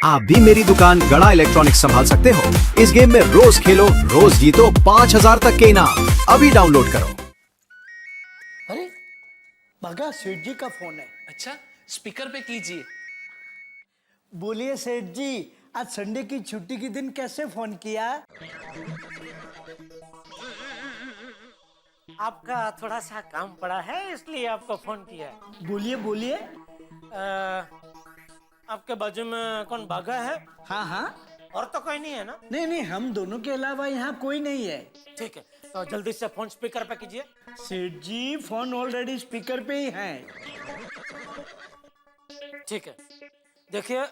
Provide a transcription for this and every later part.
आप भी मेरी दुकान गड़ा इलेक्ट्रॉनिक्स संभाल सकते हो। इस गेम में रोज खेलो, रोज जीतो 5000 तक के इनाम। अभी डाउनलोड करो। अरे भगा, सेठ जी का फोन है। अच्छा, स्पीकर पे कीजिए। बोलिए सेठ जी, आज संडे की छुट्टी के दिन कैसे फोन किया? आपका थोड़ा सा काम पड़ा है इसलिए आपको फोन किया है। बोलिए बोलिए। आपके बाजू में कौन भागा है? हाँ हाँ। और तो कोई नहीं है ना? नहीं नहीं, हम दोनों के अलावा यहाँ कोई नहीं है। ठीक है, तो जल्दी से फोन स्पीकर पे कीजिए। सेठ जी, फोन ऑलरेडी स्पीकर पे ही है। ठीक है, देखिए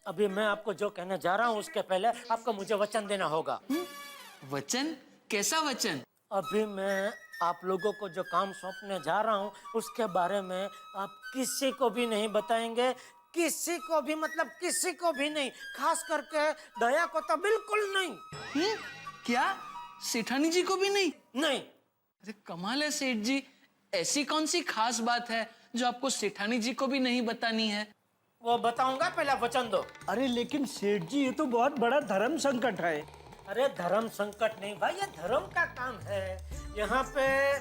अभी मैं आपको जो कहने जा रहा हूँ उसके पहले आपको मुझे वचन देना होगा। वचन? कैसा वचन? अभी मैं आप लोगों को जो काम सौंपने जा रहा हूँ उसके बारे में आप किसी को भी नहीं बताएंगे। किसी को भी, मतलब किसी को भी नहीं, खास करके दया को तो बिल्कुल नहीं। क्या सेठानी जी को भी नहीं? नहीं। अरे कमाल है सेठ जी, ऐसी कौन सी खास बात है जो आपको सेठानी जी को भी नहीं बतानी है? वो बताऊंगा, पहले वचन दो। अरे लेकिन सेठ जी, ये तो बहुत बड़ा धर्म संकट है। अरे धर्म संकट नहीं भाई, ये धर्म का काम है। यहाँ पे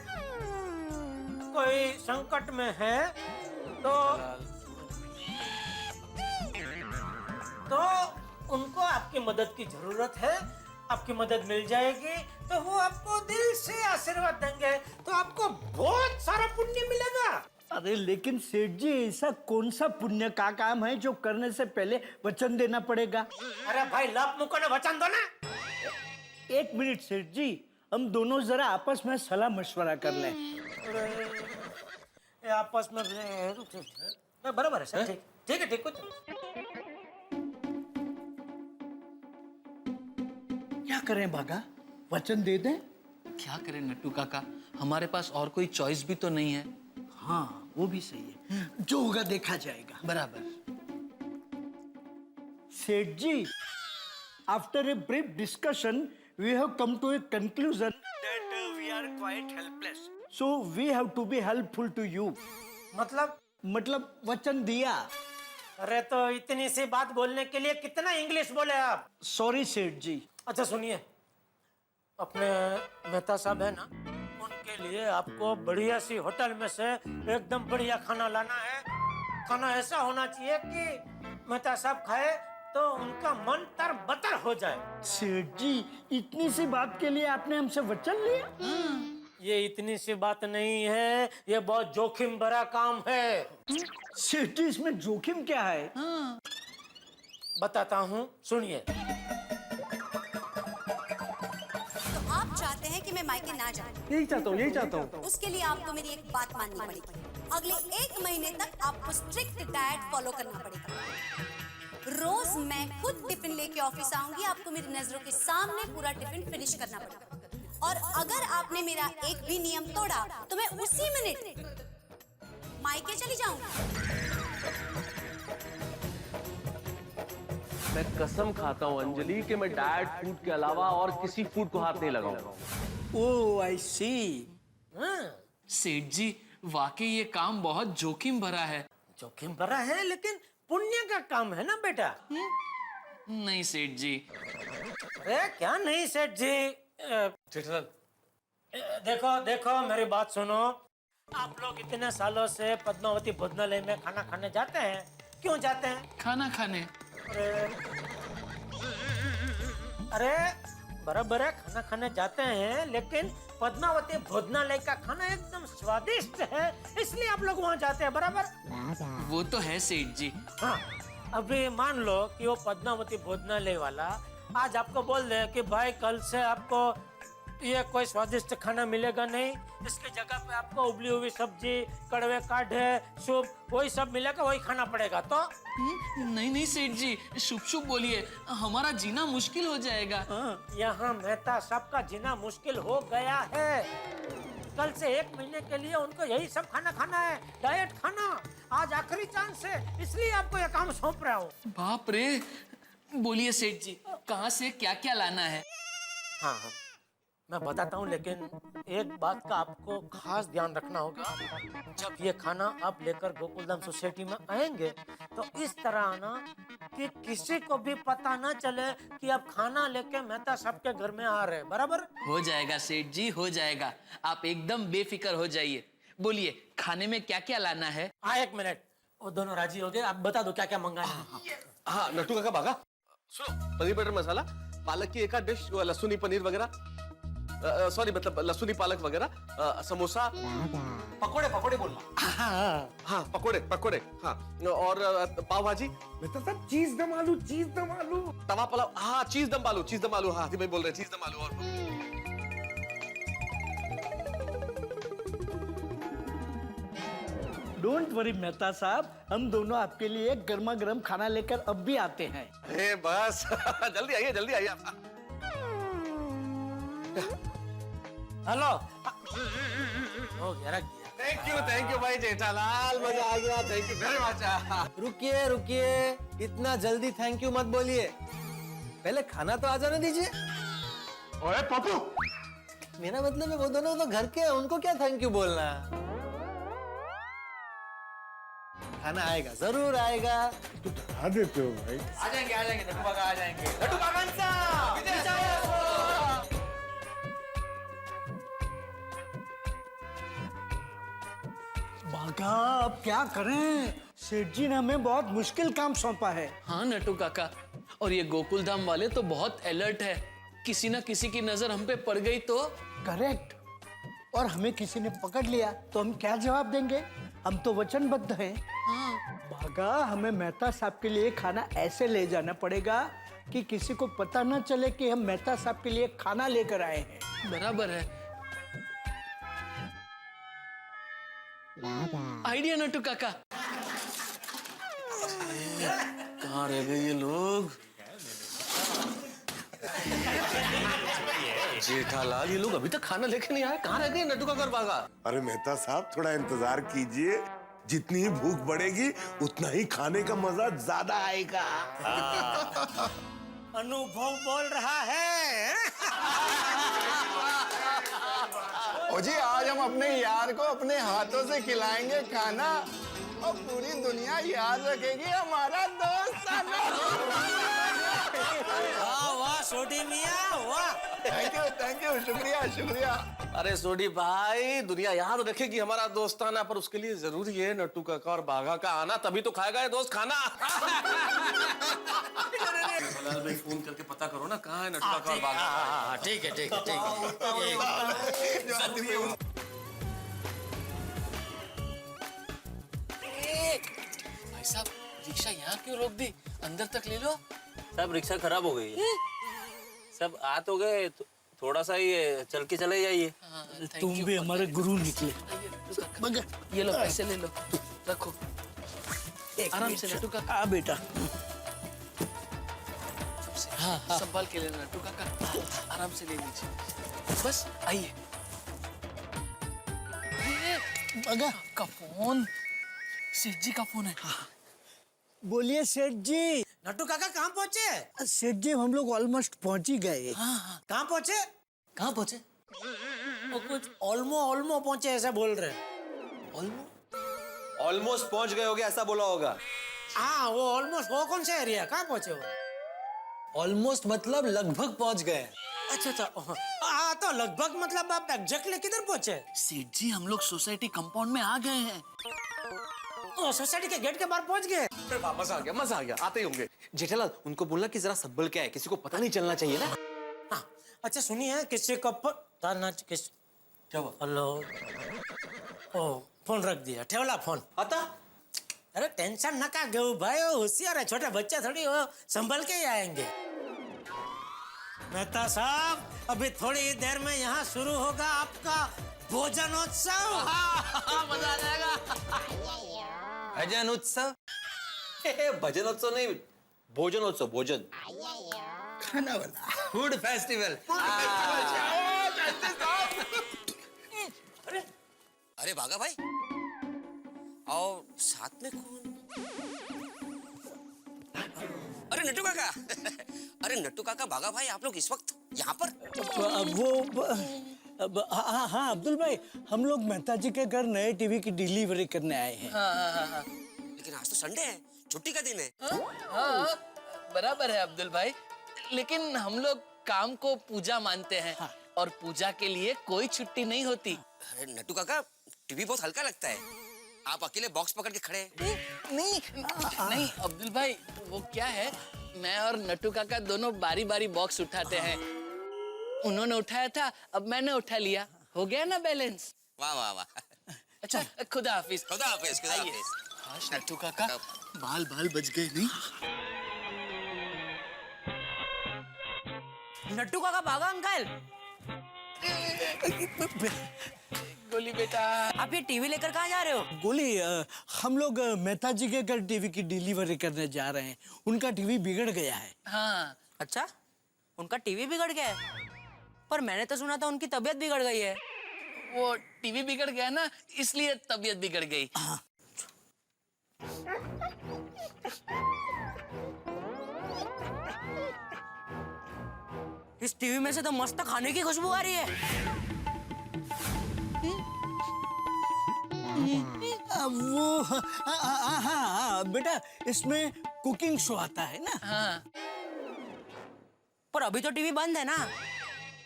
कोई संकट में है तो उनको आपकी मदद की जरूरत है। आपकी मदद मिल जाएगी तो वो आपको दिल से आशीर्वाद देंगे, तो आपको बहुत सारा पुण्य मिलेगा। अरे लेकिन सेठ जी, ऐसा कौन सा पुण्य का काम है जो करने से पहले वचन देना पड़ेगा? अरे भाई, लाभ मुको ने वचन दो ना। एक मिनट सेठ जी, हम दोनों जरा आपस में सलाह मशवरा कर लें। ये आपस में बराबर है सर। ठीक है, ठीक कुछ क्या करें भागा, वचन दे दें? क्या करें नट्टू काका, हमारे पास और कोई चॉइस भी तो नहीं है। हाँ वो भी सही है, जो होगा देखा जाएगा। बराबर। Seth ji, after a brief discussion we have come to a conclusion that we are quite helpless, so we have to be helpful to you. मतलब वचन दिया। अरे तो इतनी सी बात बोलने के लिए कितना इंग्लिश बोले आप? सॉरी सेठ जी। अच्छा सुनिए, अपने मेहता साहब है ना, उनके लिए आपको बढ़िया सी होटल में से एकदम बढ़िया खाना लाना है। खाना ऐसा होना चाहिए कि मेहता साहब खाए तो उनका मन तर बतर हो जाए। सेठ जी, इतनी सी बात के लिए आपने हमसे वचन लिया? ये इतनी सी बात नहीं है, ये बहुत जोखिम भरा काम है। सेठ जी, इसमें जोखिम क्या है? बताता हूँ, सुनिए। तो आप चाहते हैं कि मैं मायके ना जाऊं? यही चाहता हूँ। उसके लिए आपको मेरी एक बात माननी पड़ेगी। अगले 1 महीने तक आपको स्ट्रिक्ट डाइट फॉलो करना पड़ेगा। रोज मैं खुद टिफिन लेके ऑफिस आऊंगी, आपको मेरी नजरों के सामने पूरा टिफिन फिनिश करना पड़ेगा। और अगर आपने मेरा एक भी नियम तोड़ा तो मैं उसी मिनट मायके चली जाऊंगी। मैं कसम खाता हूँ अंजलि कि मैं डाइट फूड के अलावा और किसी फूड को हाथ नहीं लगाऊंगा। ओह आई सी। सेठ जी, वाकई ये काम बहुत जोखिम भरा है। जोखिम भरा है लेकिन पुण्य का काम है ना बेटा। नहीं सेठ जी। अरे क्या नहीं सेठ जी, देखो मेरी बात सुनो। आप लोग इतने सालों से पद्मावती भोजनालय में खाना खाने जाते हैं, क्यों जाते हैं? खाना खाने। अरे बराबर है, खाना खाने जाते हैं, लेकिन पद्मावती भोजनालय का खाना एकदम स्वादिष्ट है, इसलिए आप लोग वहाँ जाते हैं। बराबर? वो तो है सेठ जी। हाँ, अभी मान लो कि वो पद्मावती भोजनालय वाला आज आपको बोल दे कि भाई कल से आपको ये कोई स्वादिष्ट खाना मिलेगा नहीं, इसकी जगह पे आपको उबली हुई सब्जी, कड़वे काढ़े, सूप, वही सब मिलेगा, वही खाना पड़ेगा। तो नहीं सेठ जी, शुभ शुभ बोलिए, हमारा जीना मुश्किल हो जाएगा। यहाँ मेहता साहब का जीना मुश्किल हो गया है। कल से 1 महीने के लिए उनको यही सब खाना खाना है, डाइट खाना। आज आखिरी चांस है, इसलिए आपको यह काम सौंप रहा हूँ। बाप रे। बोलिए सेठ जी, कहाँ से क्या क्या लाना है? हाँ, मैं बताता हूँ, लेकिन एक बात का आपको खास ध्यान रखना होगा। जब ये खाना आप लेकर गोकुलधाम सोसाइटी में आएंगे तो इस तरह आना कि किसी को भी पता ना चले कि आप खाना लेके मेहता साहब के घर में आ रहे हैं। बराबर? हो जाएगा सेठ जी, हो जाएगा। आप एकदम बेफिक्र हो जाइए। बोलिए खाने में क्या क्या लाना है? हाँ, 1 मिनट। वो दोनों राजी हो गए, आप बता दो क्या क्या मंगाना है। हाँ नट्टू काका बागा, सुनो, पनीर बटर मसाला, पालक की एक आध डिश, लहसुनी पनीर वगैरह, सॉरी मतलब लहसुनी पालक वगैरह, समोसा, पकोड़े पकोड़े बोलना। हाँ पकोड़े, हाँ, और पाव भाजी, बेटा साहब चीज दम आलू। तवा पुलाव, हाँ चीज दम आलू, हाँ भाई बोल रहे चीज दम आलू। और डोंट वरी मेहता साहब, हम दोनों आपके लिए गर्मा गर्म खाना लेकर अब भी आते हैं। बस जल्दी आइए आप। हेलो, हो गया, रख दिया। थैंक यू भाई जेठालाल, मजा आ गया, थैंक यू वेरी मच। रुकिए, इतना जल्दी थैंक यू मत बोलिए, पहले खाना तो आ जाने दीजिए। ओए पप्पू, मेरा मतलब है वो दोनों तो घर के हैं, उनको क्या थैंक यू बोलना। खाना आएगा, जरूर आएगा। आ देते हो भाई। आ जाएंगे नट्टू काका आ जाएंगे। नट्टू काका बागा, अब क्या करें? सेठ जी ने हमें बहुत मुश्किल काम सौंपा है। हाँ नट्टू काका, और ये गोकुलधाम वाले तो बहुत अलर्ट है। किसी ना किसी की नजर हम पे पड़ गई तो? करेक्ट। और हमें किसी ने पकड़ लिया तो हम क्या जवाब देंगे? हम तो वचनबद्ध हैं। बागा, हमें मेहता साहब के लिए खाना ऐसे ले जाना पड़ेगा कि किसी को पता ना चले कि हम मेहता साहब के लिए खाना लेकर आए हैं। बराबर है। आइडिया नट्टू काका। कहाँ रह गए ये लोग? जेठालाल, ये लोग अभी तक खाना लेके नहीं आए, कहाँ रह गए नट्टू काका और बागा? अरे मेहता साहब थोड़ा इंतजार कीजिए, जितनी भूख बढ़ेगी उतना ही खाने का मजा ज्यादा आएगा। अनुभव बोल रहा है। ओ जी, आज हम अपने यार को अपने हाथों से खिलाएंगे खाना और पूरी दुनिया याद रखेगी हमारा दोस्त। वाह सोडी मियां, वाह। थैंक यू, शुक्रिया। अरे सोडी भाई, दुनिया याद रखेगी हमारा दोस्ताना, पर उसके लिए जरूरी है नट्टू काका और बागा का आना, तभी तो खाएगा ये दोस्त खाना। लाल भाई फोन करके पता करो ना कहाँ है नट्टू काका और बागा। ठीक है। भाई साहब, रिक्शा यहाँ क्यों रोक दी? अंदर तक ले लो। सब रिक्शा खराब हो गई है। सब आ तो गए, थोड़ा सा ये चल के चले जाइए। तुम भी हमारे गुरु निकले। मगर ये लो, पैसे ले लो, रखो आराम से नट्टू काका। हाँ बेटा। हाँ, संभाल के लेना नट्टू काका, आराम से ले लीजिए। बस आइए। मगर का फोन, सेठ जी का फोन है। बोलिए सेठ जी। नट्टू काका कहाँ पहुँचे? सेठ जी, हम लोग ऑलमोस्ट पहुंच ही गए। कहाँ पहुँचे? वो कुछ ऑलमो पहुँचे ऐसा बोल रहे। ऑलमोस्ट पहुंच गए होगे ऐसा बोला होगा। हाँ, वो ऑलमोस्ट, वो कौन सा एरिया? कहाँ पहुँचे वो? ऑलमोस्ट मतलब लगभग पहुंच गए। अच्छा। हाँ, तो लगभग मतलब आप एग्जैक्टली किधर पहुँचे? सेठ जी, हम लोग सोसाइटी कंपाउंड में आ गए हैं। सोसाइटी के गेट के बाहर पहुँच गए। मजा आ गया, आते ही होंगे। जेठालाल, उनको बोलना कि जरा संभल के आए, किसी को पता नहीं चलना चाहिए ना। हाँ, अच्छा सुनिए, किसी को किस क्या हुआ? हेलो, ओ फोन रख दिया, ठेवला फोन। आता अरे टेंशन न का गऊ भाई, वो होशियार है, छोटे बच्चे थोड़ी वो संभल के ही आएंगे। मेहता साहब, अभी थोड़ी देर में यहाँ शुरू होगा आपका भोजनोत्सव। मजा आ जाएगा। भजन उत्सव? भजनोत्सव नहीं, भोजनोत्सव, भोजन खाना वाला फूड फेस्टिवल। अरे बागा भाई, और साथ में कौन? अरे नट्टू काका। अरे नट्टू काका, बागा भाई, आप लोग इस वक्त यहाँ पर? हाँ अब्दुल भाई, हम लोग मेहता जी के घर नए टीवी की डिलीवरी करने आए हैं। हाँ। लेकिन आज तो संडे है, छुट्टी का दिन है। हाँ, बराबर है अब्दुल भाई, लेकिन हम लोग काम को पूजा मानते हैं। हाँ। और पूजा के लिए कोई छुट्टी नहीं होती। अरे नट्टू काका, टीवी बहुत हल्का लगता है, आप अकेले बॉक्स पकड़ के खड़े हैं। नहीं अब्दुल भाई, वो क्या है, मैं और नट्टू काका दोनों बारी बारी बॉक्स उठाते हैं। उन्होंने उठाया था, अब मैंने उठा लिया, हो गया ना बैलेंस। वाह वाह वाह। अच्छा, खुदा हाफिज। खुदा हाफिज, खुदा आइए। हाफिज। काश नट्टू काका बाल बच गए नहीं। नट्टू काका भागा अंकल। गोली बेटा, आप ये टीवी लेकर कहाँ जा रहे हो? गोली, हम लोग मेहता जी के घर टीवी की डिलीवरी करने जा रहे हैं। उनका टीवी बिगड़ गया है। हाँ। अच्छा, उनका टीवी बिगड़ गया है? पर मैंने तो सुना था उनकी तबीयत बिगड़ गई है। वो टीवी बिगड़ गया ना, इसलिए तबीयत बिगड़ गई। इस टीवी में से तो मस्त खाने की खुशबू आ रही है। हाँ बेटा, इसमें कुकिंग शो आता है ना। हाँ। पर अभी तो टीवी बंद है ना,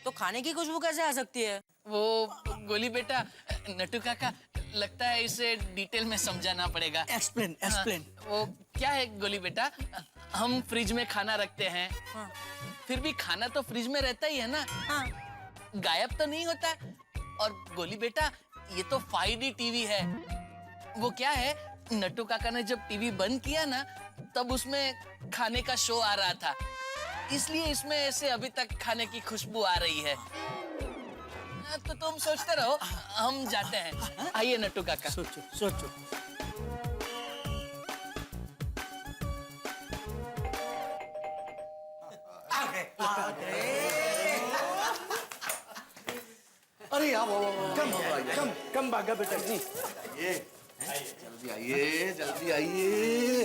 तो खाने की खुशबू कैसे आ सकती है? वो गोली बेटा, नट्टू काका, लगता है इसे डिटेल में समझाना पड़ेगा। एक्सप्लेन। वो क्या है गोली बेटा, हम फ्रिज में खाना रखते हैं। हाँ। फिर भी खाना तो फ्रिज में रहता ही है ना। हाँ। गायब तो नहीं होता। और गोली बेटा, ये तो 5D टीवी है। वो क्या है, नट्टू काका ने जब टीवी बंद किया ना, तब उसमें खाने का शो आ रहा था, इसलिए इसमें ऐसे अभी तक खाने की खुशबू आ रही है। तो तुम सोचते रहो, हम जाते हैं। आइए नट्टू काका। सोचो। अरे यार, कम भागा बेटा जी। जल्दी आइए।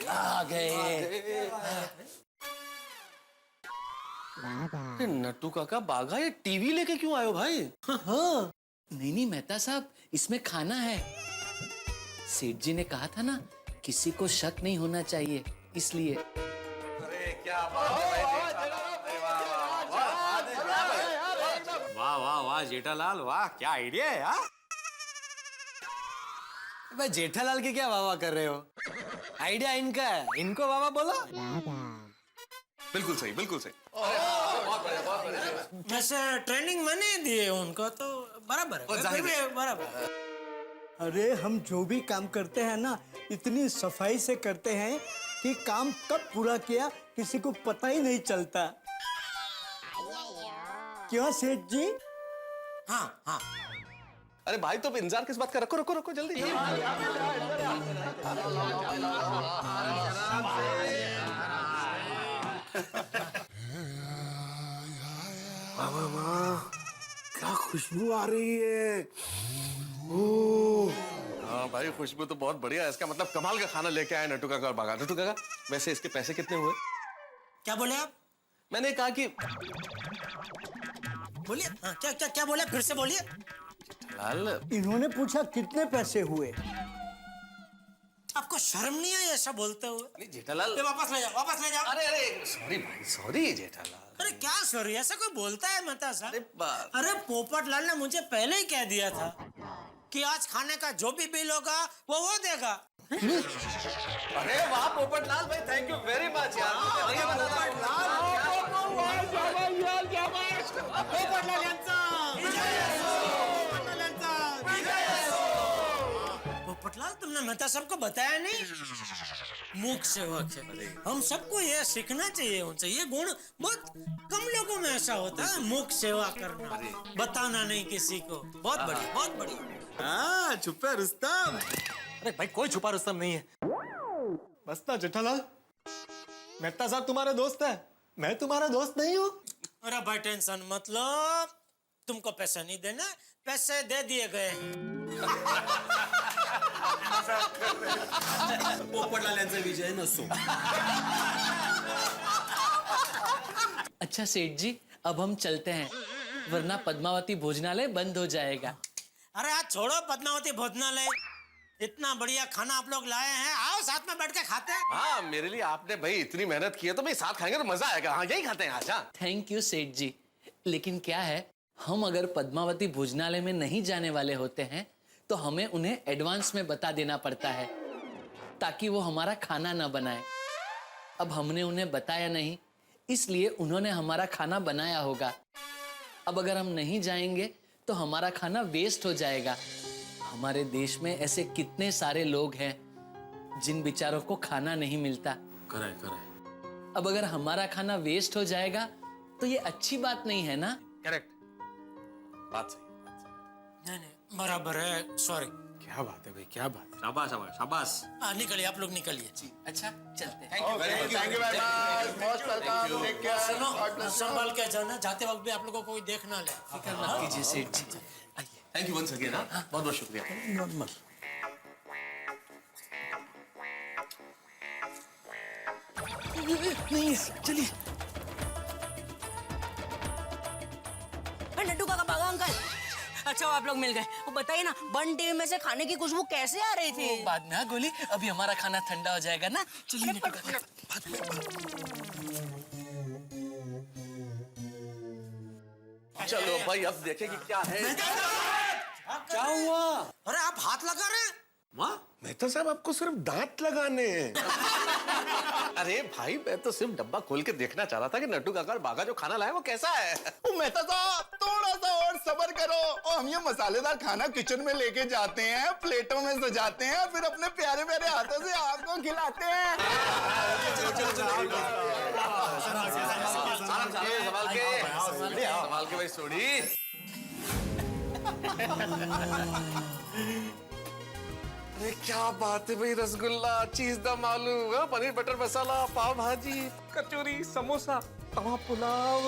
आ गए। नट्टू काका बागा, ये टीवी लेके क्यों आए हो भाई? हाँ। नहीं मेहता साहब, इसमें खाना है। सेठ जी ने कहा था ना, किसी को शक नहीं होना चाहिए, इसलिए। अरे क्या बात है वाह जेठालाल, वाह क्या आइडिया है यार। भाई जेठालाल की क्या वाह कर रहे हो? आइडिया इनका है, इनको वाह बोलो। बिल्कुल सही। वैसे ट्रेनिंग मैंने दी है उनको, तो बराबर है। फिर भी बराबर। अरे हम जो भी काम करते हैं ना, इतनी सफाई से करते हैं कि काम कब पूरा किया किसी को पता ही नहीं चलता। क्यों सेठ जी? हाँ। अरे भाई, तो इंतजार किस बात का? रखो जल्दी। क्या खुशबू आ रही है। हाँ भाई, खुशबू तो बहुत बढ़िया है। इसका मतलब कमाल का खाना लेके आए नट्टू काका और बागा। नट्टू काका, वैसे इसके पैसे कितने हुए? क्या बोले आप? मैंने कहा कि बोलिए। हाँ, क्या बोले, फिर से बोलिए। लाल, इन्होंने पूछा कितने पैसे हुए। आपको शर्म नहीं आई ऐसा बोलते हुए? नहीं जेठालाल, वापस ले जाओ। अरे सॉरी भाई, सॉरी जेठालाल। अरे क्या सॉरी, ऐसा कोई बोलता है मेहता साहब? बात। अरे पोपट लाल ने मुझे पहले ही कह दिया था कि आज खाने का जो भी बिल होगा वो देगा। अरे वाह पोपट लाल भाई, थैंक यू वेरी मच यार। पोपटलाल, तुमने मेहता साहब को बताया नहीं? मूक सेवक है। हम सबको ये सीखना चाहिए उनसे। ये गुण बहुत कम लोगों में ऐसा होता है, मूक सेवा करना, बताना नहीं किसी को। बहुत बढ़िया। हाँ, छुपा रुस्तम। अरे भाई, कोई छुपा रुस्तम नहीं है। बस ना जेठालाल, मेहता साहब तुम्हारे दोस्त है, मैं तुम्हारा दोस्त नहीं हूँ। अरे भाई टेंशन मत लो, तुमको पैसा नहीं देना, पैसे दे दिए गए। पोपटलाल यांचा विजय नसो। अच्छा सेठ जी, अब हम चलते हैं, वरना पद्मावती भोजनालय बंद हो जाएगा। अरे आज छोड़ो पद्मावती भोजनालय, इतना बढ़िया खाना आप लोग लाए हैं, आओ साथ में बैठ के खाते हैं। हाँ, मेरे लिए आपने भाई इतनी मेहनत की है तो भाई साथ खाएंगे तो मजा आएगा। हाँ, यही खाते हैं आज। हाँ, थैंक यू सेठ जी, लेकिन क्या है, हम अगर पद्मावती भोजनालय में नहीं जाने वाले होते हैं तो हमें उन्हें एडवांस में बता देना पड़ता है ताकि वो हमारा खाना ना बनाए। अब हमने उन्हें बताया नहीं, इसलिए उन्होंने हमारा खाना बनाया होगा। अब अगर हम नहीं जाएंगे तो हमारा खाना वेस्ट हो जाएगा। हमारे देश में ऐसे कितने सारे लोग हैं जिन बेचारों को खाना नहीं मिलता। करे अब अगर हमारा खाना वेस्ट हो जाएगा तो ये अच्छी बात नहीं है ना। करेक्ट, बात सही। नहीं, बराबर है, सॉरी। क्या बात है भाई, क्या बात है। शाबाश शाबाश शाबाश। निकलिए, आप लोग निकलिए। अच्छा चलते हैं। Thank you very much, most welcome, take care, सुनो, गॉड ब्लेस यू। संभाल के जाना, जाते वक्त भी आप लोगों को कोई देख ना ले। फिक्र मत कीजिए सेठ जी। आइए। Thank you once again. हाँ, बहुत बहुत शुक्रिया। नहीं है, चलिए। नट्टू काका, भागा अंकल। अच्छा, आप लोग मिल गए। वो बताइए ना, बन टीवी में से खाने की खुशबू कैसे आ रही थी? बाद में। हाँ गोली, अभी हमारा खाना ठंडा हो जाएगा ना। चलिए निकल। चलो भाई, अब देखें कि क्या है। क्या हुआ? अरे आप हाथ लगा रहे हैं? मेहता साहब, आपको सिर्फ दांत लगाने हैं। अरे भाई, मैं तो सिर्फ डब्बा खोल के देखना चाह रहा था कि नट्टू काका और बागा जो खाना लाए वो कैसा है। मेहता साहब, थोड़ा सा और सब्र करो और हम ये मसालेदार खाना किचन में लेके जाते हैं, प्लेटों में सजाते हैं, फिर अपने प्यारे प्यारे हाथों से आपको खिलाते हैं। संभाल के भाई, सोड़ी। अरे क्या बात है भाई, रसगुल्ला, चीज दम आलू, पनीर बटर मसाला, पाव भाजी, कचौरी, समोसा, तवा पुलाव,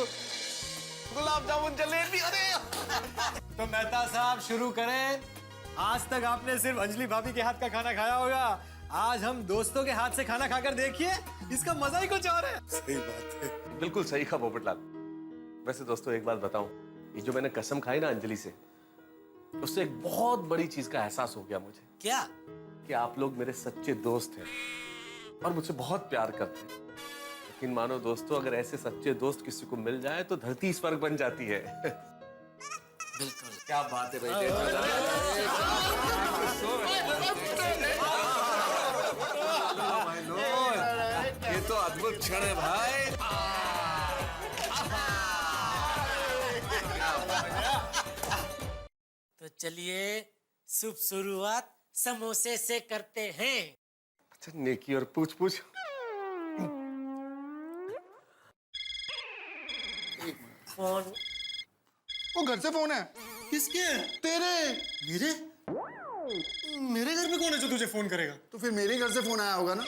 गुलाब जामुन, जलेबी। अरे तो मेहता साहब शुरू करें। आज तक आपने सिर्फ अंजलि भाभी के हाथ का खाना खाया होगा, आज हम दोस्तों के हाथ से खाना खाकर देखिए, इसका मजा ही कुछ और है। सही बात है। बिल्कुल सही कहा पोपटलाल। वैसे दोस्तों, एक बात बताऊं, ये जो मैंने कसम खाई ना अंजलि से, उससे एक बहुत बड़ी चीज का एहसास हो गया मुझे। क्या? कि आप लोग मेरे सच्चे दोस्त हैं और मुझसे बहुत प्यार करते हैं। लेकिन मानो दोस्तों, अगर ऐसे सच्चे दोस्त किसी को मिल जाए तो धरती स्वर्ग बन जाती है। बिल्कुल। क्या बात है भाई। ये तो अद्भुत क्षण है भाई। तो चलिए, शुभ शुरुआत समोसे से करते हैं। अच्छा, नेकी और पूछ पूछ। फोन। वो घर से फोन है। किसके? तेरे। मेरे? मेरे घर में कौन है जो तुझे फोन करेगा? तो फिर मेरे घर से फोन आया होगा ना।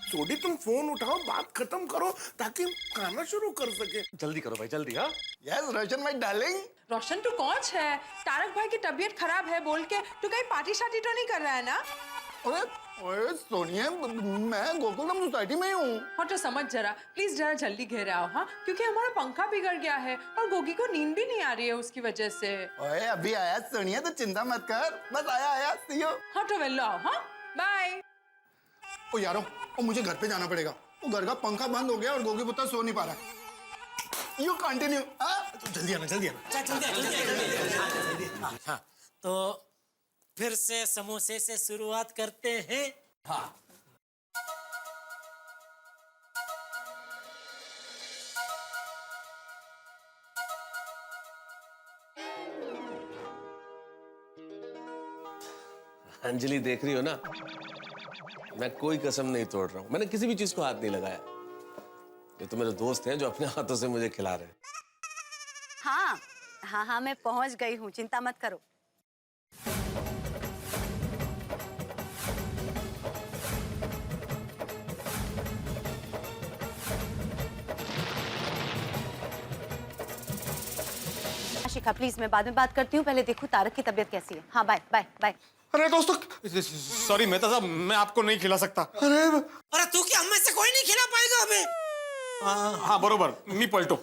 सोडी, तुम फोन उठाओ, बात खत्म करो ताकि हम खाना शुरू कर सके। जल्दी करो भाई, जल्दी। हाँ, यस रोशन माय डार्लिंग। रोशन तू कौन है? तारक भाई की तबीयत खराब है बोल के तू कहीं पार्टी शार्टी तो नहीं कर रहा है ना? अरे ओए सोनिया, मैं गोकुलधाम सोसाइटी में ही हूँ। हाँ तो समझ जरा, प्लीज जरा जल्दी घेरे आओ। हाँ, क्योंकि हमारा पंखा बिगड़ गया है और गोगी को नींद भी नहीं आ रही है उसकी वजह से। ओए अभी आया सोनिया, तो चिंता मत कर, बस आया सी यू। हाँ तो वेल्लो आओ। हाँ बाय। ओ यारो, ओ मुझे घर पे जाना पड़ेगा। वो घर का पंखा बंद हो गया और गोगी पुत्र सो नहीं पा रहा है। You continue. जल्दी आना, जल्दी आना। हाँ, तो फिर से समोसे से शुरुआत करते हैं। हाँ। अंजलि देख रही हो ना, मैं कोई कसम नहीं तोड़ रहा हूँ। मैंने किसी भी चीज को हाथ नहीं लगाया। ये तो मेरे दोस्त हैं जो अपने हाथों से मुझे खिला रहे हैं। हाँ हाँ हाँ, मैं पहुंच गई हूँ, चिंता मत करो। शिखा प्लीज, मैं बाद में बात करती हूँ, पहले देखूँ तारक की तबीयत कैसी है। हाँ बाय बाय बाय। अरे दोस्तों, सॉरी मेहता साहब, मैं आपको नहीं खिला सकता। अरे तू क्या, हम में से कोई नहीं खिला पाएगा हमें? हाँ बरोबर, मी पळतो.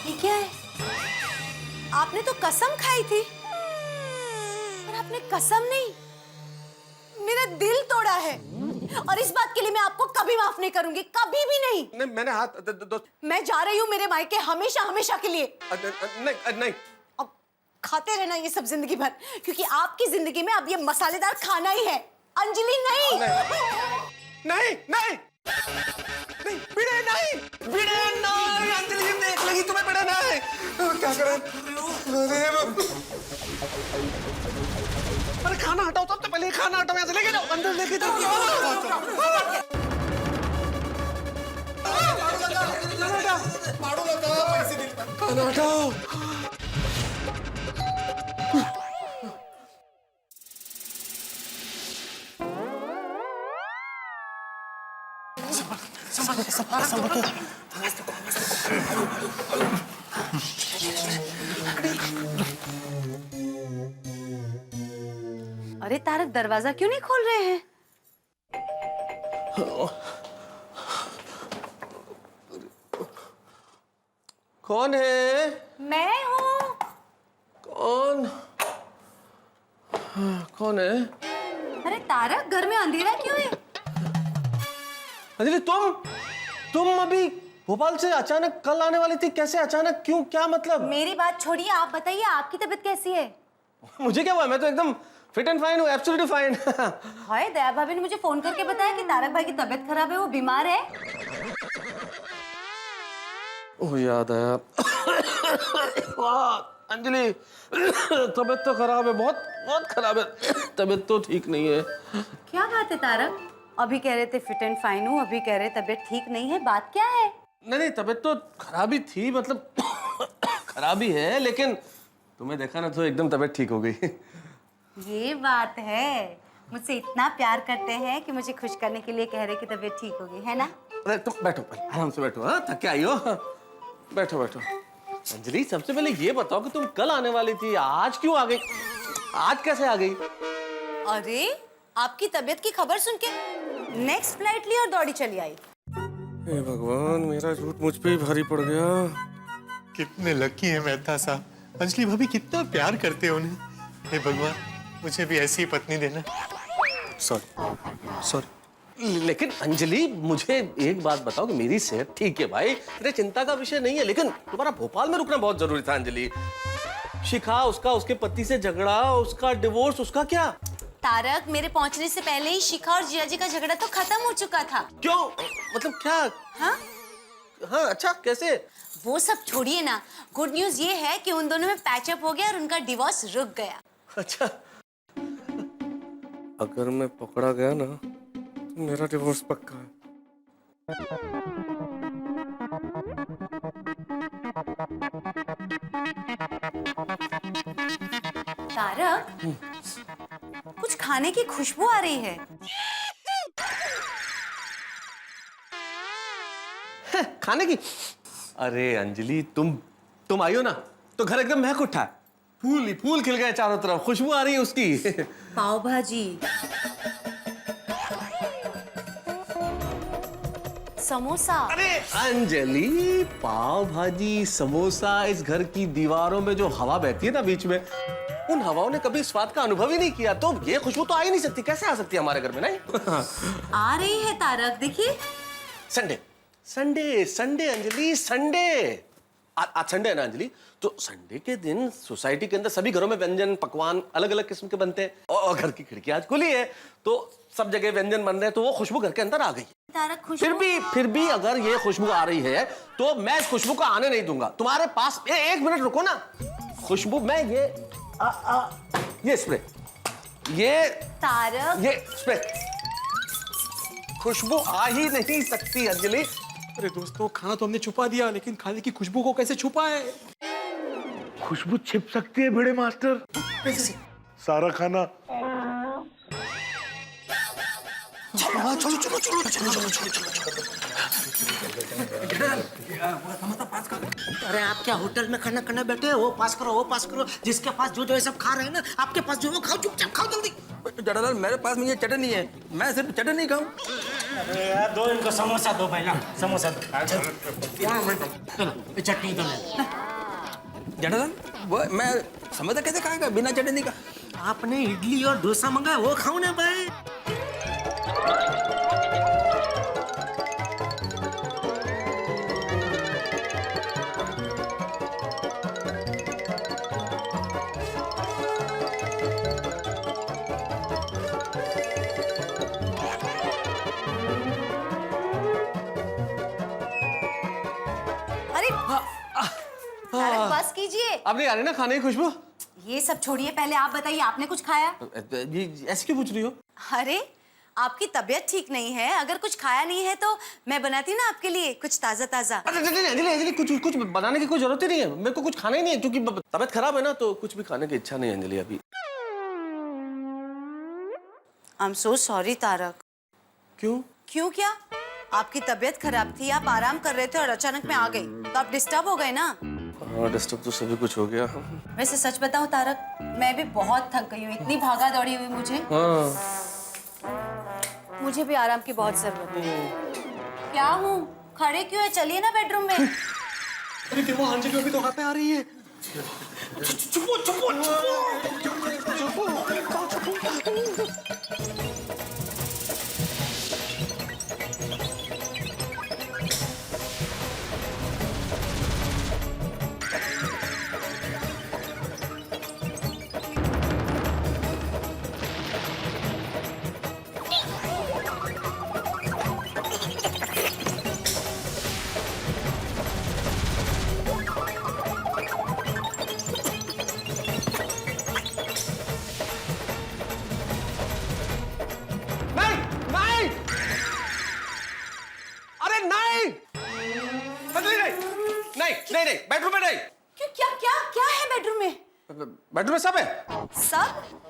ये क्या है? आपने तो कसम खाई थी, पर आपने कसम नहीं, मेरा दिल तोड़ा है, और इस बात के लिए मैं आपको कभी माफ नहीं करूंगी, कभी भी नहीं. नहीं मैंने हाथ मैं जा रही हूँ मेरे मायके हमेशा हमेशा के लिए. नहीं नहीं. अब खाते रहना ये सब जिंदगी भर, क्योंकि आपकी जिंदगी में अब ये मसालेदार खाना ही है. अंजलि नहीं. नहीं नहीं नहीं बिड़े नहीं, बिड़े नहीं. अंजलि देख लगी तुम्हें, बिड़े नहीं. क्या करें? अरे खाना हटाओ, सबसे पहले खाना हटाओ, यहाँ से लेके जाओ, अंदर लेके जाओ. खाना हटाओ. अरे तारक, दरवाजा क्यों नहीं खोल रहे हैं? कौन है? मैं हूँ. कौन? कौन है? अरे तारक, घर में अंधेरा क्यों है? अंजलि तुम अभी भोपाल से अचानक कल आने वाली थी, कैसे अचानक, क्यों, क्या मतलब? मेरी बात छोड़िए, आप बताइए आपकी तबीयत कैसी है? मुझे क्या हुआ, मैं तो एकदम फिट एंड फाइन हूँ, एब्सोल्युटली फाइन. हाय, दया भाभी ने मुझे फोन करके बताया कि तारक भाई की तबीयत खराब है, वो बीमार है. ओह याद आया. वाह अंजलि, तबीयत तो खराब है, बहुत बहुत खराब है, तबीयत तो ठीक नहीं है. क्या बात है तारक? अभी कह रहे थे फिट एंड फाइन हूँ, अभी कह रहे तबीयत ठीक नहीं है, बात क्या है? नहीं तबीयत तो खराब ही थी, मतलब खराब ही है, लेकिन तुम्हें देखा ना तो एकदम तबीयत ठीक हो गई. ये बात है, मुझसे इतना प्यार करते हैं कि मुझे खुश करने के लिए कह रहे कि तबीयत ठीक हो गई है ना? अरे तुम बैठो, पहले आराम से बैठो. हाँ, थक के आई हो? बैठो बैठो. अंजलि, सबसे पहले ये बताओ कि तुम कल आने वाली थी, आज क्यों आ गई? आज कैसे आ गई? अरे, आपकी तबीयत की खबर सुन के नेक्स्ट फ्लाइट ली और दौड़ी चली आई. हे भगवान, मेरा झूठ मुझ पे ही भारी पड़ गया. कितने लकी है मेहता साहब. अंजलि भाभी कितना प्यार करते हैं उन्हें. हे भगवान, मुझे भी ऐसी पत्नी देना. सॉरी. लेकिन अंजलि, मुझे एक बात बताओ कि मेरी सेहत ठीक है भाई, तेरे चिंता का विषय नहीं है, लेकिन तुम्हारा भोपाल में रुकना बहुत जरूरी था. अंजलि, शिखा, उसके पति से झगड़ा, उसका डिवोर्स, उसका क्या? तारक, मेरे पहुंचने से पहले ही शिखा और जिया जी का झगड़ा तो खत्म हो चुका था. क्यों, मतलब क्या? हाँ? हाँ, अच्छा, कैसे? वो सब छोड़िए ना, गुड न्यूज ये है कि उन दोनों में पैचअप हो गया और उनका डिवोर्स रुक गया. अच्छा, अगर मैं पकड़ा गया ना तो मेरा डिवोर्स पक्का है. तारक, कुछ खाने की खुशबू आ रही है. खाने की? अरे अंजलि, तुम आई हो ना तो घर एकदम महक उठा है, फूल ही फूल खिल गए चारों तरफ, खुशबू आ रही है उसकी. पाव भाजी, समोसा. अरे अंजलि, पाव भाजी, समोसा, इस घर की दीवारों में जो हवा बहती है ना बीच में, उन हवाओं ने कभी स्वाद का अनुभव ही नहीं किया, तो ये खुशबू तो आ ही नहीं सकती. कैसे आ सकती है हमारे घर में? नहीं आ रही है तारक, देखिए. Sunday Sunday Sunday Anjali, Sunday. आज संडे है ना अंजलि, तो संडे के दिन सोसाइटी के अंदर सभी घरों में व्यंजन पकवान अलग अलग किस्म के बनते हैं, और घर की खिड़की आज खुली है तो सब जगह व्यंजन बन रहे हैं, तो वो खुशबू घर के अंदर आ गई. तारक, खुशबू. फिर भी अगर ये खुशबू आ रही है तो मैं इस खुशबू को आने नहीं दूंगा तुम्हारे पास. एक मिनट रुको ना. खुशबू, मैं ये स्प्रे, ये तारक, ये स्प्रे, खुशबू आ ही नहीं सकती अंजलि. अरे दोस्तों, खाना तो हमने छुपा दिया, लेकिन खाने की खुशबू को कैसे छुपाए? खुशबू छिप सकती है भिड़े मास्टर. सारा खाना अरे आप क्या होटल में खाना खाने बैठे हो? वो पास करो जिसके पास जो जो है सब खा रहे हैं ना, आपके पास जो वो खाओ, चुपचाप खाओ जल्दी। जटालाल मेरे पास में ये चटनी है, मैं सिर्फ चटनी खाऊं। अरे यार दो इनको समोसा दो पहला, समोसा दो। चलो ये चटनी दो। जटालाल वो मैं समझा कैसे खाएगा बिना चटनी का? आपने इडली और डोसा मंगाया, वो खाओ ना भाई। अरे तारक बस कीजिए। अब नहीं आ रही ना खाने की खुशबू? ये सब छोड़िए, पहले आप बताइए आपने कुछ खाया? ये ऐसे क्यों पूछ रही हो? अरे आपकी तबीयत ठीक नहीं है, अगर कुछ खाया नहीं है तो मैं बनाती ना आपके लिए कुछ ताजा ताजा। अंजलि कुछ बनाने की कोई जरूरत ही नहीं है, मेरे को कुछ खाना ही नहीं है क्योंकि तबीयत खराब है ना, तो कुछ भी खाने की इच्छा नहीं है अंजलि अभी। I am so sorry Tarak. क्यों? क्यों क्या? आपकी तबीयत खराब थी, आप आराम कर रहे थे और अचानक मैं आ गई तो आप डिस्टर्ब हो गए ना। हाँ डिस्टर्ब तो सभी कुछ हो गया। वैसे सच बताऊं तारक, मैं भी बहुत थक गई हूँ, इतनी भागा दौड़ी हुई मुझे। मुझे भी आराम की बहुत जरूरत है। क्या हूँ, खड़े क्यों है? चलिए ना बेडरूम में। अरे क्यों वो अंजलि अभी तो हाथ में आ रही है। चुपो चुपो चुपो चुपो। नहीं बेडरूम में नहीं। क्यों, क्या क्या क्या है बेडरूम में? बेडरूम में सब है।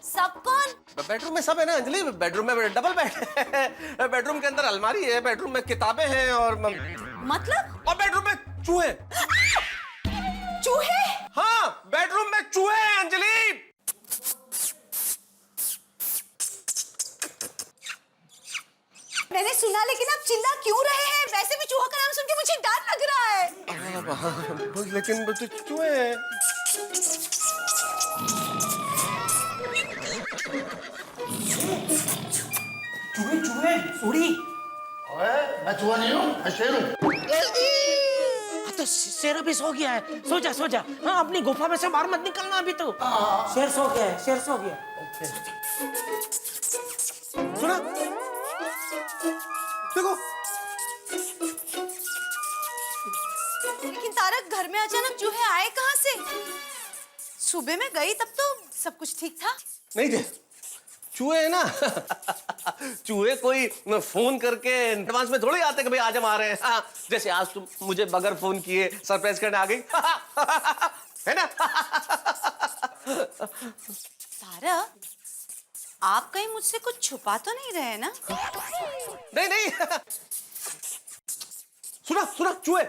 सब कौन? बेडरूम में सब है ना अंजलि, बेडरूम में डबल बेड है, बेडरूम के अंदर अलमारी है, बेडरूम में किताबें हैं और मतलब? और बेडरूम में चूहे। चूहे? हाँ बेडरूम में चूहे हैं अंजलि। मैंने सुना, लेकिन आप चिल्ला क्यों रहे हैं? वैसे भी चूहा का नाम सुन के मुझे डर लग रहा है। लेकिन चूहे हैं। चूहे उड़ी। मैं चूहा नहीं हूँ, मैं शेर हूँ। तो शेर अभी सो गया है, सो जा। हाँ अपनी गुफा में से बाहर मत निकलना अभी तो। शेर सो गया। सुना देखो। लेकिन तारक, घर में अचानक चूहे आए कहाँ से? सुबह में गई तब तो सब कुछ ठीक था। नहीं थे चूहे है ना। चूहे कोई फोन करके एडवांस में थोड़ी आते कि भाई आज हम आ रहे हैं। हाँ, जैसे आज तुम मुझे बगैर फोन किए सरप्राइज करने आ गई। है ना? तारक, आप कहीं मुझसे कुछ छुपा तो नहीं रहे ना? नहीं। सुना चूहे।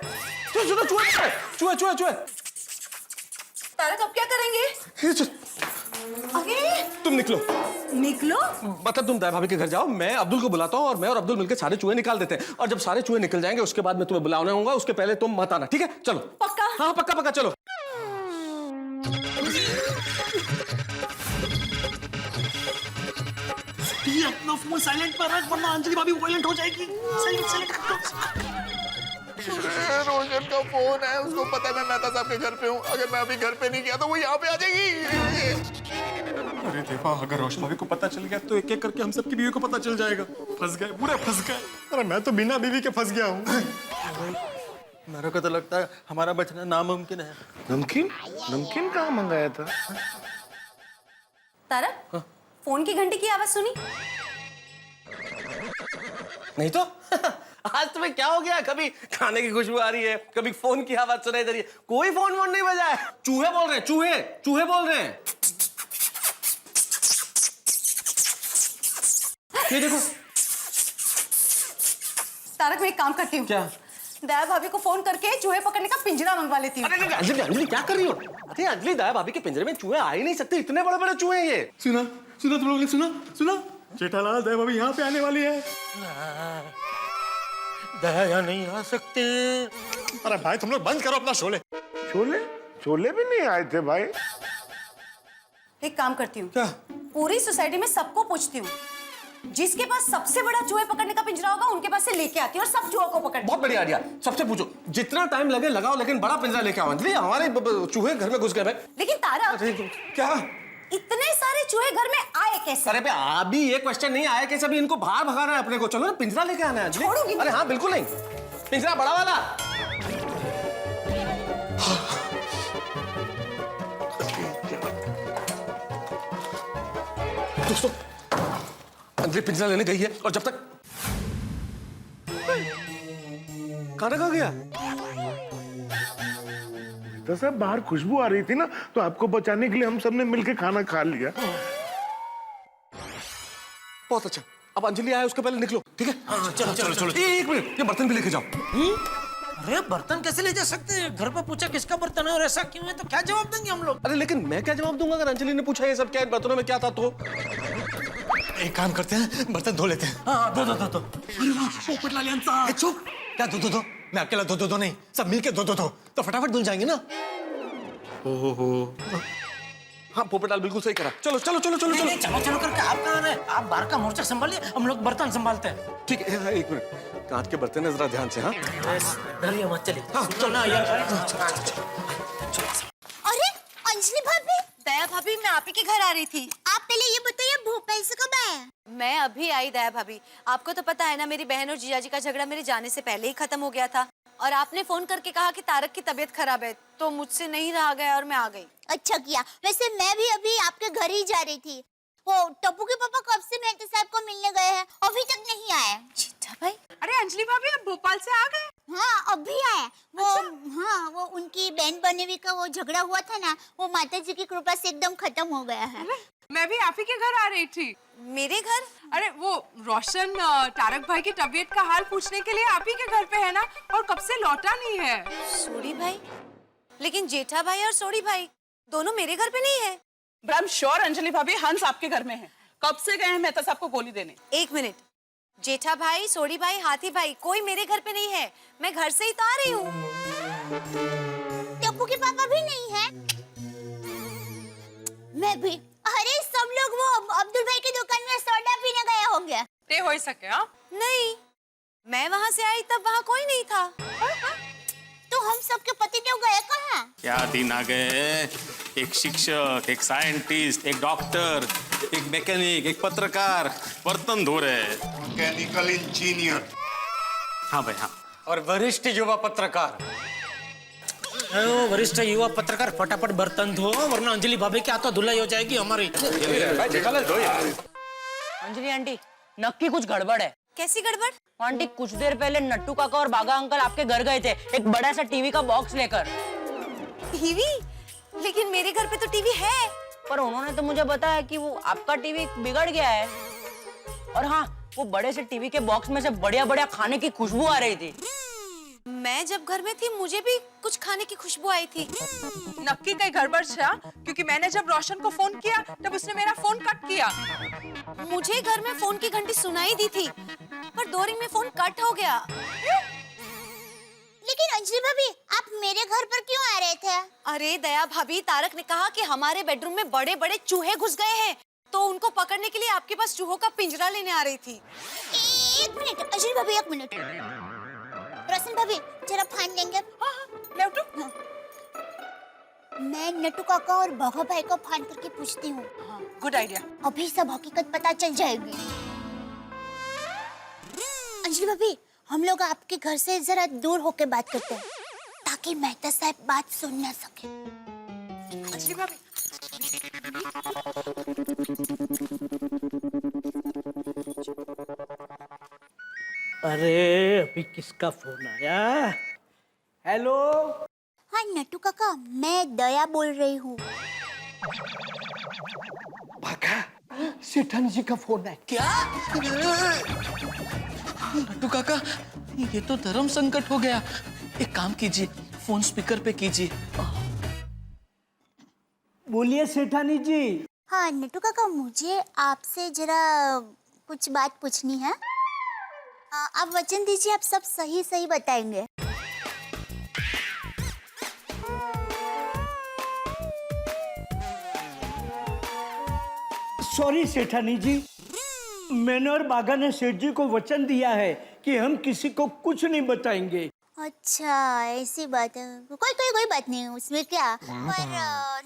तारक, अब क्या करेंगे? अरे तुम निकलो। मतलब तुम दाई भाभी के घर जाओ, मैं अब्दुल को बुलाता हूँ और मैं और अब्दुल मिलकर सारे चूहे निकाल देते हैं, और जब सारे चूहे निकल जाएंगे उसके बाद मैं तुम्हें बुलाना होगा, उसके पहले तुम मत आना, ठीक है? चलो। पक्का? हाँ पक्का चलो। ये अपना फोन साइलेंट पर रख, वरना अंजलि भाभी वायलेंट हो जाएगी। साइलेंट। रोशन का फोन है, उसको पता है मैं मेहता साहब के घर पे हूँ। अगर मैं अभी घर पे नहीं गया तो वो यहाँ पे आ जाएगी। अरे देवा, अगर रोशन भाभी को पता चल गया तो एक एक करके हम सबकी बीवी को पता चल जाएगा। फंस गए, पूरे फंस गए। अरे मैं तो बिना बीवी के फंस गया हूँ। मेरे को तो लगता है हमारा बचना नामुमकिन है। नमकीन कहाँ मंगाया था? तारक, फोन की घंटी की आवाज सुनी? नहीं तो। आज तुम्हें क्या हो गया? कभी खाने की खुशबू आ रही है, कभी फोन की आवाज सुनाई दे रही है, कोई फोन नहीं बजा है। चूहे बोल रहे हैं, चूहे बोल रहे हैं। ये देखो। तारक मैं एक काम करती हूँ। क्या? दया भाभी को फोन करके चूहे पकड़ने का पिंजरा मंगवा लेती हूँ। अरे अंजलि, अंजलि क्या कर रही हो? अरे अंजलि, दया भाभी के पिंजरे में चूहे आ ही नहीं सकते, इतने बड़े बड़े चूहे हैं ये। सुना सुना तुम लोगों ने सुना सुना? जेठालाल, दया भाभी यहाँ पे आने वाली है। दया नहीं आ सकते। अरे भाई तुम लोग बंद करो अपना शोले। छोले छोले भी नहीं आए थे भाई। एक काम करती हूँ, क्या? पूरी सोसाइटी में सबको पूछती हूँ, जिसके पास सबसे बड़ा चूहे पकड़ने का पिंजरा होगा उनके पास से लेके आती हूँ और सब चूहों को पकड़। बहुत बढ़िया आइडिया, सबसे पूछो, जितना टाइम लगे लगाओ, लेकिन बड़ा पिंजरा लेके आओ। अंजलि, हमारे चूहे घर में घुस गए भाई। लेकिन तारक, क्या? इतने सारे चूहे घर में आए कैसे? अरे अभी ये क्वेश्चन नहीं आया कैसे, अभी इनको बाहर भगाना है अपने को। चलो ना पिंजरा लेके आना है अंजलि। छोड़ूंगी। अरे हाँ बिल्कुल नहीं, पिंजरा बड़ा वाला। दोस्तों, अंजलि पिंजरा लेने गई है और जब तक खाना खा गया। तो सब बाहर खुशबू आ रही थी ना, तो आपको बचाने के लिए हम सबने मिलके खाना खा लिया। बहुत अच्छा, अब अंजलि आए उसके पहले निकलो, ठीक है? चलो चलो चलो। एक मिनट, ये बर्तन भी लेके जाओ। अरे बर्तन कैसे ले जा सकते हैं? घर पे पूछा किसका बर्तन है और ऐसा क्यों है, तो क्या जवाब देंगे हम लोग? अरे लेकिन मैं क्या जवाब दूंगा अगर अंजलि ने पूछा ये सब क्या बर्तनों में क्या था तो? एक काम करते हैं, बर्तन धो लेते हैं। हाँ दो दो दो दो। पोपट लालियन साहब, चुप। क्या दो? मैं अकेला दो नहीं, सब मिलके दो तो फटाफट धुल जाएंगे ना। ओहो, हाँ पोपटलाल बिल्कुल सही करा। चलो चलो चलो चलो चलो चलो चलो करके आप कहाँ रहे? आप बाहर का मोर्चा संभालिए, हम लोग बर्तन संभालते हैं। ठीक है। हाँ, एक मिनट, कांच के बर्तन है, जरा ध्यान से। हाँ डरिए मत, चलिए। हाँ चलो ना यार। अरे अंजलि भाभी, दया भाभी, मैं आप ही के घर आ रही थी। आप पहले ये बताइए भोपाल से कब आए? मैं अभी आई दया भाभी। आपको तो पता है ना, मेरी बहन और जीजाजी का झगड़ा मेरे जाने से पहले ही खत्म हो गया था, और आपने फोन करके कहा कि तारक की तबीयत खराब है, तो मुझसे नहीं रहा गया और मैं आ गई। अच्छा किया। वैसे मैं भी अभी आपके घर ही जा रही थी। वो टप्पू के पापा कब से मेहता साहब को मिलने गए हैं, अभी तक नहीं आए। चिट्ठा भाई, अरे अंजलि भाभी, आप भोपाल से आ गए? हाँ अभी आए वो। हाँ वो उनकी बहन बनेवी का वो झगड़ा हुआ था ना, वो माता जी की कृपा से एकदम खत्म हो गया है। मैं भी आप ही के घर आ रही थी। मेरे घर? अरे वो रोशन तारक भाई की तबीयत का हाल पूछने के लिए आप ही के घर पे है ना, और कब से लौटा नहीं है। सोडी भाई? लेकिन जेठा भाई और सोडी भाई दोनों मेरे घर पे नहीं है। आई एम श्योर अंजलि भाभी, हंस आपके घर में है। कब से गए हैं मेहता साहब को गोली देने? एक मिनट, जेठा भाई, सोडी भाई, हाथी भाई कोई मेरे घर पे नहीं है। मैं घर से ही तो आ रही हूँ। टप्पू के पापा भी नहीं है? मैं भी। अरे सब लोग वो अब्दुल भाई की दुकान में सोडा पीने गए होंगे। ते हो सके। हाँ नहीं, मैं वहाँ से आई तब वहाँ कोई नहीं था। तो हम सबके पतिदेव गए कहाँ? क्या दिन आ गए, एक शिक्षक, एक साइंटिस्ट, एक डॉक्टर, एक मैकेनिक, एक पत्रकार बर्तन धो रहे हैं। Mechanical engineer. हाँ भाई हाँ। और वरिष्ठ युवा पत्रकार। वरिष्ठ युवा पत्रकार, फटाफट बर्तन धो, वरना अंजलि भाभी की हाथों धुलाई हो जाएगी हमारी। अंजलि आंटी, नक्की कुछ गड़बड़ है। कैसी गड़बड़? आंटी, कुछ देर पहले नट्टू काका और बागा अंकल आपके घर गए थे एक बड़ा सा टीवी का बॉक्स लेकर। टीवी? लेकिन मेरे घर पे तो टीवी है। पर उन्होंने तो मुझे बताया कि वो आपका टीवी बिगड़ गया है। और हाँ, वो बड़े से टीवी के बॉक्स में से बढ़िया बढ़िया खाने की खुशबू आ रही थी। मैं जब घर में थी मुझे भी कुछ खाने की खुशबू आई थी। नक्की कहीं गड़बड़ है, क्योंकि मैंने जब रोशन को फोन किया तब उसने मेरा फोन कट किया। मुझे घर में फोन की घंटी सुनाई दी थी, पर 2 रिंग में फोन कट हो गया। लेकिन अंजलि भाभी, आप मेरे घर पर क्यों आ रहे थे? अरे दया भाभी, तारक ने कहा कि हमारे बेडरूम में बड़े बड़े चूहे घुस गए हैं, तो उनको पकड़ने के लिए आपके पास चूहों का पिंजरा लेने आ रही थी। एक मिनट अंजलि भाभी, एक मिनट। रोशन भाभी जरा फान देंगे? हाँ, मैं नट्टू काका और बाघा भाई को फान करके पूछती हूँ। Good idea. अभी सब हकीकत पता चल जाएगी। अंजलि भाभी, हम लोग आपके घर से जरा दूर होके बात करते हैं, ताकि मेहता साहब बात सुन ना सके। अंजलि भाभी, अरे अभी किसका फोन आया? हेलो। हाँ नट्टू काका, मैं दया बोल रही हूँ। बाका, सेठानी जी का फोन है। क्या? नट्टू काका, ये तो धर्म संकट हो गया। एक काम कीजिए, फोन स्पीकर पे कीजिए। बोलिए सेठानी जी। हाँ नट्टू काका, मुझे आपसे जरा कुछ बात पूछनी है। आप वचन दीजिए, आप सब सही सही बताएंगे। सॉरी सेठानी जी, मैंने और बाघा ने सेठ जी को वचन दिया है कि हम किसी को कुछ नहीं बताएंगे। अच्छा ऐसी बात है, कोई बात नहीं, उसमें क्या। पर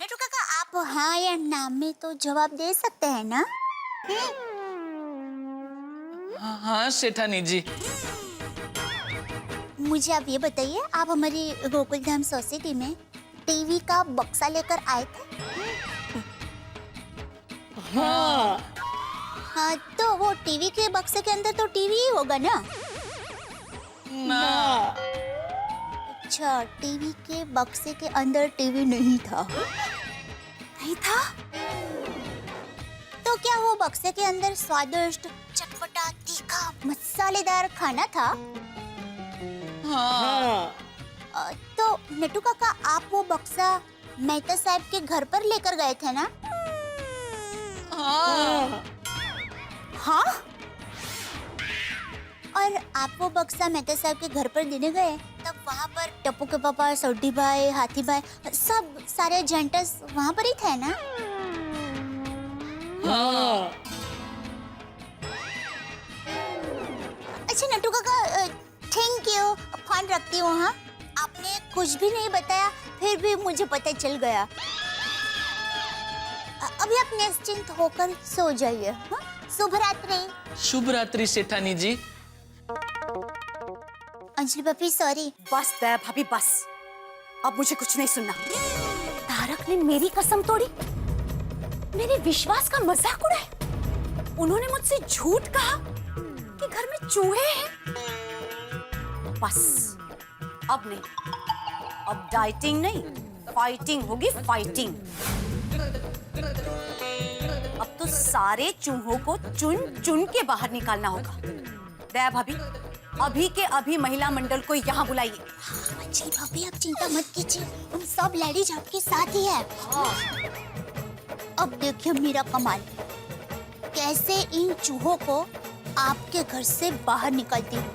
नट्टू काका, आप हाँ या ना में तो जवाब दे सकते हैं ना? हाँ सेठानी जी। मुझे आप ये बताइए, आप हमारी गोकुल धाम सोसाइटी में टीवी का बक्सा लेकर आए थे? हाँ। हाँ तो वो टीवी के बक्से के अंदर तो टीवी ही होगा ना? ना। अच्छा, टीवी के बक्से के अंदर टीवी नहीं था? नहीं था? तो क्या वो बक्से के अंदर स्वादिष्ट, चटपटा, तीखा, मसालेदार खाना था? हाँ। तो नट्टू काका, आप वो बक्सा मेहता साहब के घर पर लेकर गए थे ना? हाँ। हाँ? और आप वो बक्सा मेहता साहब के घर पर देने गए, तब वहाँ पर टप्पू के पापा, सौडी भाई, हाथी भाई, सब सारे जेंटस वहाँ पर ही थे ना? हाँ। अच्छा नट्टू काका, थैंक यू, फोन रखती हूँ। हाँ, आपने कुछ भी नहीं बताया, फिर भी मुझे पता चल गया। अभी आप निश्चिंत होकर सो जाइए। हाँ? शुभ रात्रि। शुभ रात्रि सेठानी जी। अंजलि भाभी सॉरी। बस दया भाभी बस, अब मुझे कुछ नहीं सुनना। तारक ने मेरी कसम तोड़ी, मेरे विश्वास का मजाक उड़ाया। उन्होंने मुझसे झूठ कहा कि घर में चूहे हैं। बस अब नहीं, अब डाइटिंग नहीं, फाइटिंग होगी, फाइटिंग। अब तो सारे चूहों को चुन चुन के बाहर निकालना होगा। दया भाभी, अभी के अभी महिला मंडल को यहाँ बुलाइए। अंजलि भाभी आप चिंता मत कीजिए, हम सब लेडीज आपके साथ ही है। अब देखिए मेरा कमाल, कैसे इन चूहों को आपके घर से बाहर निकालती हूँ।